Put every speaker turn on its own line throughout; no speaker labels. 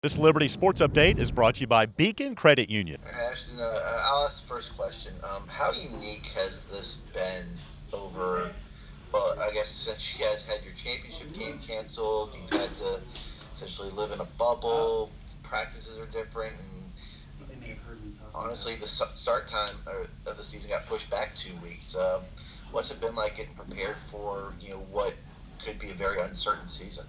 This Liberty Sports Update is brought to you by Beacon Credit Union.
Ashton, I'll ask the first question. How unique has this been over, well, I guess since you guys had your championship game canceled, you've had to essentially live in a bubble, practices are different, and honestly, the start time of the season got pushed back 2 weeks. What's it been like getting prepared for, what could be a very uncertain season?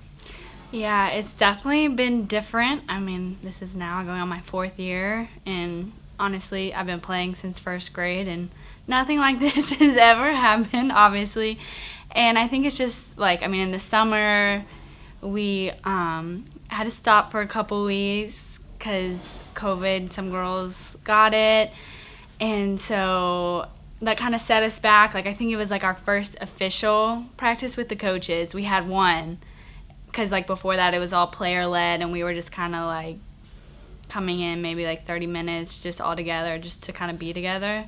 Yeah, it's definitely been different. I mean, this is now going on my fourth year, and honestly, I've been playing since first grade, and nothing like this has ever happened, obviously. And I think it's just like, I mean, in the summer, we had to stop for a couple weeks because COVID, some girls got it. And so that kind of set us back. Like, I think it was like our first official practice with the coaches. We had one because like before that it was all player led and we were just kind of like coming in maybe like 30 minutes just all together just to kind of be together.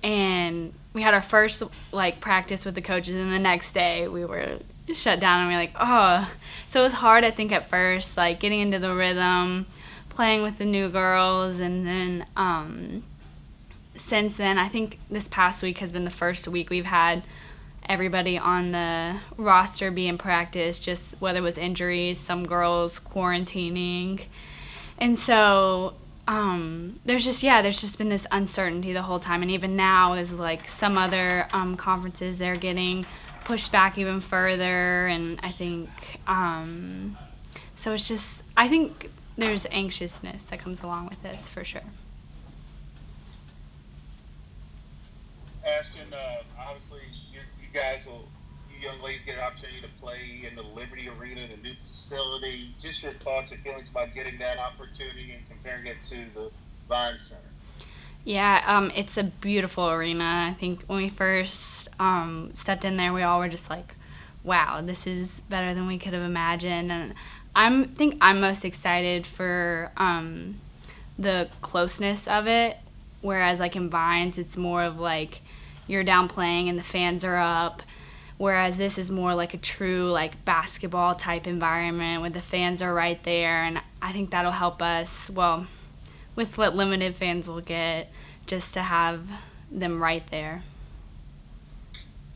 And we had our first like practice with the coaches and the next day we were shut down and we were like, oh. So it was hard, I think, at first, like getting into the rhythm, playing with the new girls. And then since then, I think this past week has been the first week we've had everybody on the roster be in practice, just whether it was injuries, some girls quarantining. And so there's just been this uncertainty the whole time. And even now is like some other conferences, they're getting pushed back even further. And I think, so it's just, I think there's anxiousness that comes along with this for sure.
Ashton, obviously, you guys will, you young ladies get an opportunity to play in the Liberty Arena, the new facility. Just your thoughts and feelings about getting that opportunity and comparing it to the Vine Center.
Yeah, it's a beautiful arena. I think when we first stepped in there, we all were just like, "Wow, this is better than we could have imagined." And think I'm most excited for the closeness of it. Whereas like in Vines, it's more of like you're down playing and the fans are up. Whereas this is more like a true like basketball type environment where the fans are right there, and I think that'll help us. Well, with what limited fans will get, just to have them right there.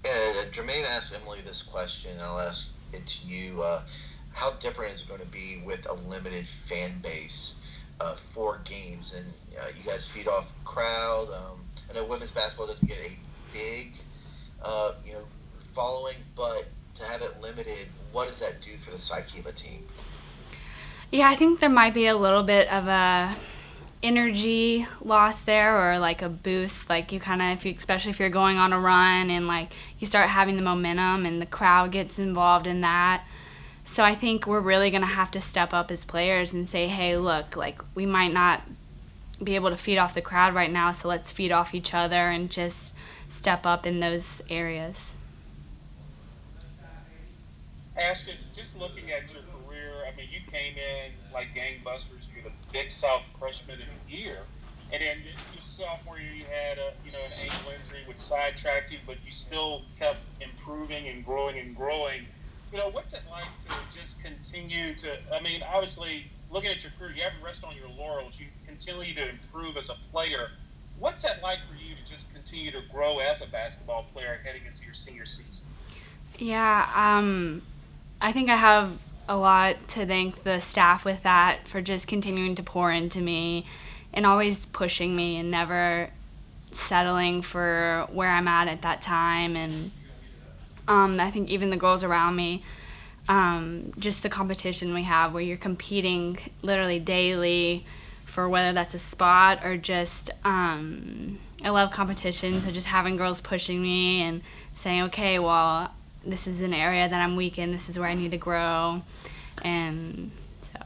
Jermaine asked Emily this question, and I'll ask it to you. How different is it going to be with a limited fan base for games? And you guys feed off crowd. I know women's basketball doesn't get a big, following, but to have it limited, what does that do for the psyche of a team?
Yeah, I think there might be a little bit of a energy loss there or like a boost, like you kind of if you especially if you're going on a run and like you start having the momentum and the crowd gets involved in that. So I think we're really going to have to step up as players and say, hey, look, like we might not be able to feed off the crowd right now, so let's feed off each other and just step up in those areas.
Ashton, just looking at your career, I mean, you came in like gangbusters. You're the Big South freshman of the year, and then your sophomore year you had an ankle injury which sidetracked you, but you still kept improving and growing and growing. What's it like to just continue to? I mean, obviously, looking at your career, you haven't rested on your laurels. You continue to improve as a player. What's that like for you to just continue to grow as a basketball player heading into your senior season?
Yeah, I think I have a lot to thank the staff with that for just continuing to pour into me and always pushing me and never settling for where I'm at that time. And I think even the girls around me, just the competition we have where you're competing literally daily for whether that's a spot or just I love competition, so just having girls pushing me and saying, okay, well, this is an area that I'm weak in, this is where I need to grow. And so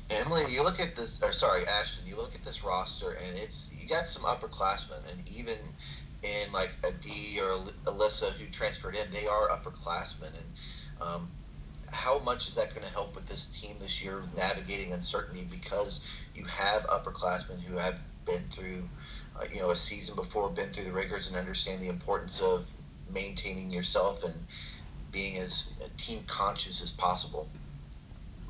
Emily, you look at this, or sorry, Ashton, you look at this roster, and you got some upperclassmen, and even in like a D or Alyssa who transferred in, they are upperclassmen, and how much is that going to help with this team this year navigating uncertainty because you have upperclassmen who have been through, a season before, been through the rigors, and understand the importance of maintaining yourself and being as team conscious as possible.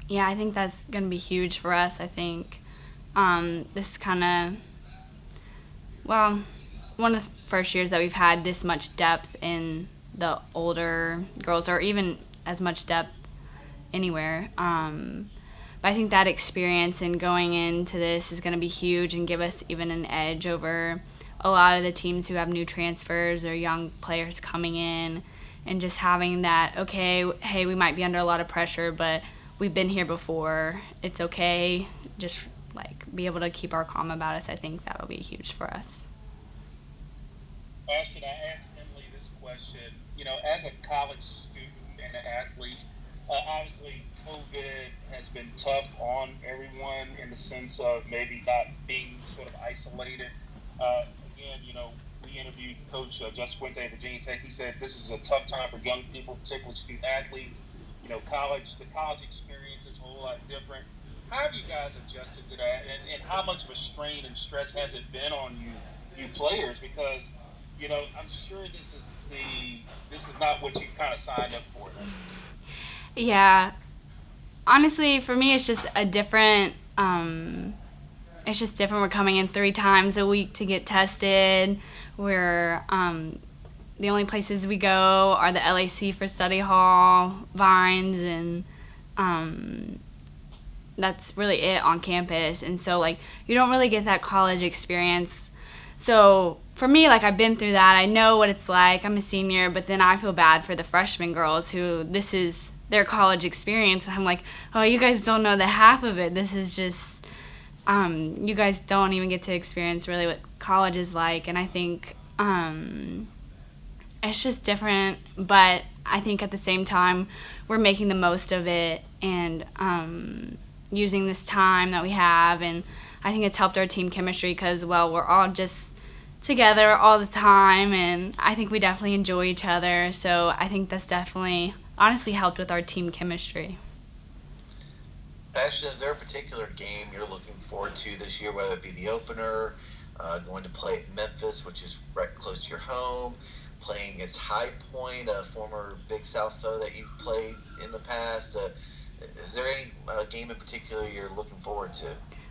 Yeah, I think that's going to be huge for us. I think this is kind of, well, one of the first years that we've had this much depth in the older girls, or even as much depth anywhere. But I think that experience and going into this is going to be huge and give us even an edge over a lot of the teams who have new transfers or young players coming in, and just having that, okay, hey, we might be under a lot of pressure, but we've been here before. It's okay. Just like be able to keep our calm about us. I think that'll be huge for us.
Ashton, I asked Emily this question. As a college student and an athlete, obviously COVID has been tough on everyone in the sense of maybe not being sort of isolated. Again, we interviewed Coach Just Fuente at Virginia Tech. He said this is a tough time for young people, particularly student athletes. The college experience is a whole lot different. How have you guys adjusted to that, and how much of a strain and stress has it been on you players? Because I'm sure this is not what you kind of signed up for.
Yeah, honestly, for me, it's just a different. It's just different. We're coming in 3 times a week to get tested. We're the only places we go are the LAC for study hall, Vines, and that's really it on campus. And so, like, you don't really get that college experience. So for me, like, I've been through that. I know what it's like. I'm a senior, but then I feel bad for the freshman girls who this is their college experience. I'm like, oh, you guys don't know the half of it. This is just, you guys don't even get to experience really what college is like. And I think it's just different, but I think at the same time we're making the most of it and using this time that we have, and I think it's helped our team chemistry because, well, we're all just together all the time, and I think we definitely enjoy each other, so I think that's definitely honestly helped with our team chemistry.
Ashton, is there a particular game you're looking forward to this year, whether it be the opener, going to play at Memphis, which is right close to your home, playing against High Point, a former Big South foe that you've played in the past? Is there any game in particular you're looking forward to?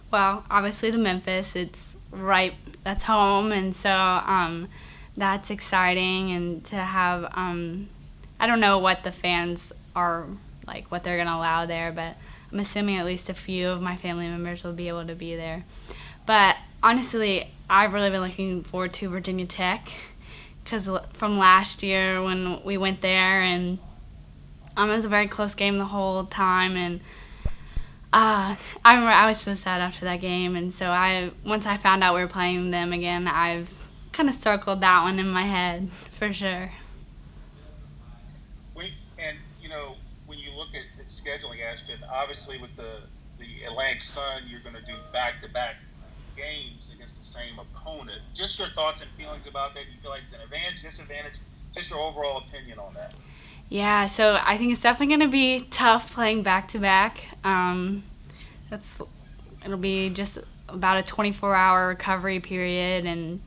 Well, obviously the Memphis, it's right, that's home, and so that's exciting, and to have, I don't know what the fans are, like what they're going to allow there, but I'm assuming at least a few of my family members will be able to be there. But honestly, I've really been looking forward to Virginia Tech, because from last year when we went there, and it was a very close game the whole time, and I remember I was so sad after that game, and so once I found out we were playing them again, I've kind of circled that one in my head for sure.
When you look at scheduling, Ashton, obviously with the Atlantic Sun, you're going to do back-to-back games against the same opponent. Just your thoughts and feelings about that. You feel like it's an advantage, disadvantage? Just your overall opinion on that.
Yeah, so I think it's definitely going to be tough playing back-to-back. It'll be just about a 24-hour recovery period, and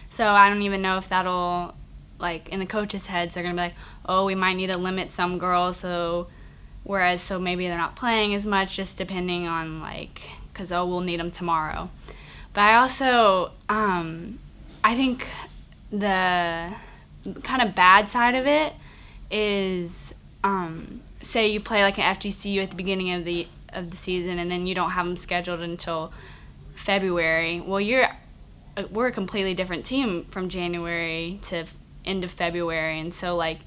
so I don't even know if that'll, like, in the coaches' heads, they're going to be like, oh, we might need to limit some girls, so maybe they're not playing as much, just depending on, like, because, oh, we'll need them tomorrow. But I also, I think the kind of bad side of it is, say you play like an FGCU at the beginning of the season, and then you don't have them scheduled until February. Well, we're a completely different team from January to end of February, and so, like,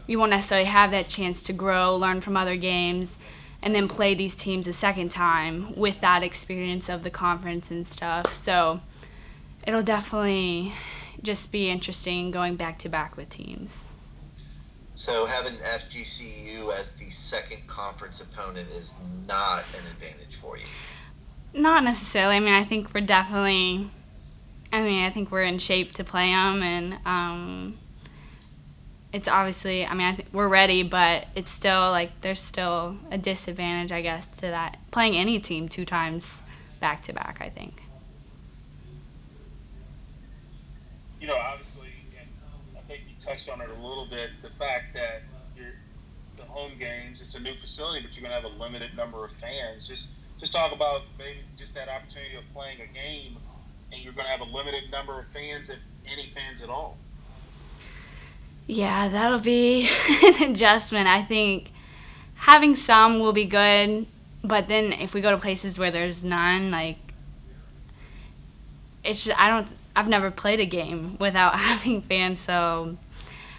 you won't necessarily have that chance to grow, learn from other games, and then play these teams a second time with that experience of the conference and stuff. So it'll definitely just be interesting going back-to-back with teams.
So having FGCU as the second conference opponent is not an advantage for you?
Not necessarily. I mean, I think we're in shape to play them, and it's obviously, I think we're ready, but it's still, like, there's still a disadvantage, I guess, to that. Playing any team 2 times back-to-back, I think.
Obviously, and I think you touched on it a little bit, the fact that the home games. It's a new facility, but you're going to have a limited number of fans. Just talk about maybe just that opportunity of playing a game, and you're going to have a limited number of fans, if any fans at all.
Yeah, that'll be an adjustment. I think having some will be good, but then if we go to places where there's none, like, it's just, I've never played a game without having fans, so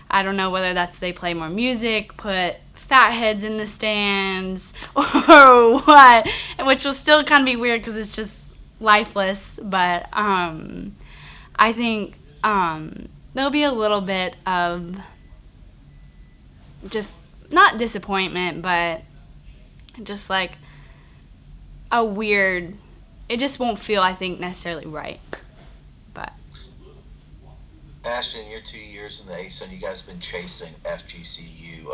I don't know whether that's they play more music, put fat heads in the stands, or what, which will still kind of be weird because it's just lifeless, but I think there'll be a little bit of just, not disappointment, but just like a weird, it just won't feel, I think, necessarily right. But
Ashtyn, you're 2 years in the ASUN. You guys have been chasing FGCU.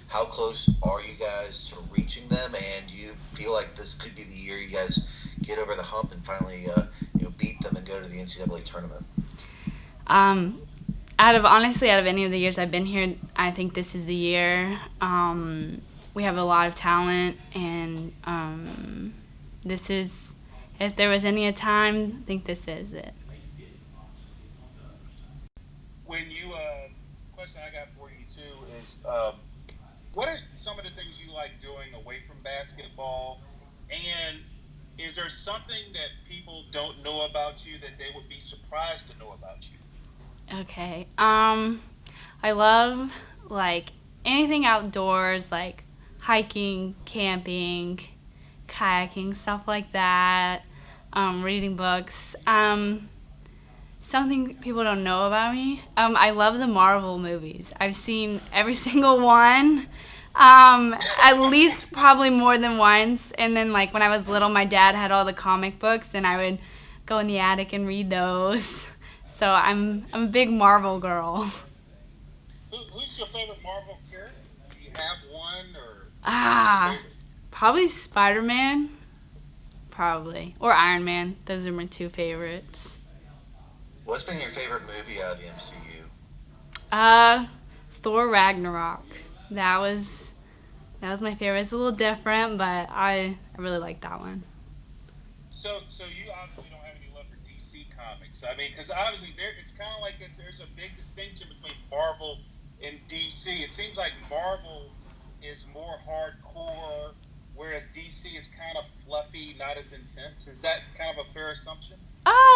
How close are you guys to reaching them? And do you feel like this could be the year you guys get over the hump and finally beat them and go to the NCAA tournament?
Out of any of the years I've been here, I think this is the year. We have a lot of talent, and this is, if there was any time, I think this is it.
When you, question I got for you too is, what are some of the things you like doing away from basketball? And is there something that people don't know about you that they would be surprised to know about you?
Okay. I love, like, anything outdoors, like hiking, camping, kayaking, stuff like that, reading books. Something people don't know about me, I love the Marvel movies. I've seen every single one, at least probably more than once. And then, like, when I was little, my dad had all the comic books, and I would go in the attic and read those. So I'm a big Marvel girl.
Who's your favorite Marvel character? Do you have one, or?
Probably Spider-Man. Probably. Or Iron Man. Those are my two favorites.
What's been your favorite movie out of the MCU?
Thor Ragnarok. That was my favorite. It's a little different, but I really like that one.
So you obviously don't have any love for DC comics. I mean, because obviously it's kind of like there's a big distinction between Marvel and DC. It seems like Marvel is more hardcore, whereas DC is kind of fluffy, not as intense. Is that kind of a fair assumption?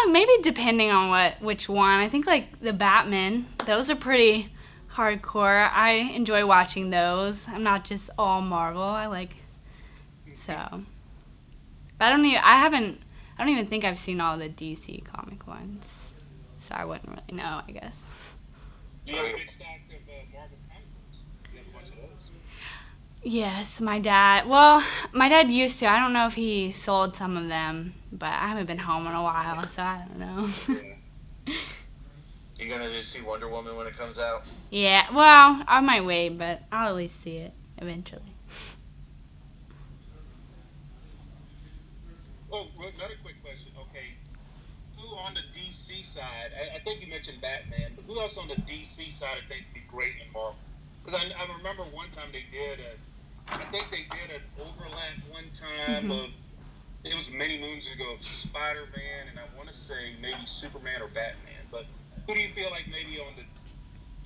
Maybe depending on which one. I think, like, the Batman, those are pretty hardcore. I enjoy watching those. I'm not just all Marvel. So. But I don't even think I've seen all the DC comic ones. So I wouldn't really know, I guess.
Do you have a big stock of Marvel comic books? Do you have a bunch of those?
Yes, my dad used to. I don't know if he sold some of them, but I haven't been home in a while, so I don't know.
Yeah. You gonna see Wonder Woman when it comes out?
Yeah, well, I might wait, but I'll at least see it eventually.
Oh, another quick question. Okay, who on the DC side, I think you mentioned Batman, but who else on the DC side of things would be great in Marvel? Because I remember one time they did an overlap one time of, it was many moons ago, of Spider-Man, and I want to say maybe Superman or Batman. But who do you feel like maybe on the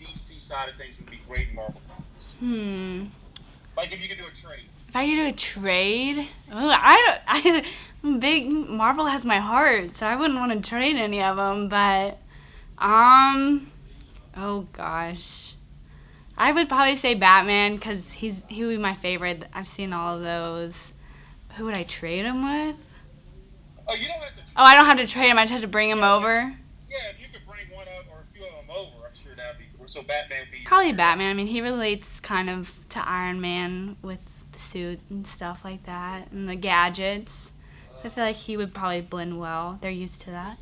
DC side of things would be great in Marvel comics? Like if you could do a trade.
If I could do a trade, I'm big. Marvel has my heart, so I wouldn't want to trade any of them. But, oh gosh, I would probably say Batman because he would be my favorite. I've seen all of those. Who would I trade him with?
Oh, you don't have to.
Oh, I don't have to trade him. I just have to bring him over.
Yeah, if you could bring one up or a few of them over, I'm sure that'd be cool. So Batman would be
Probably Batman. I mean, he relates kind of to Iron Man with the suit and stuff like that, and the gadgets. So I feel like he would probably blend well. They're used to that.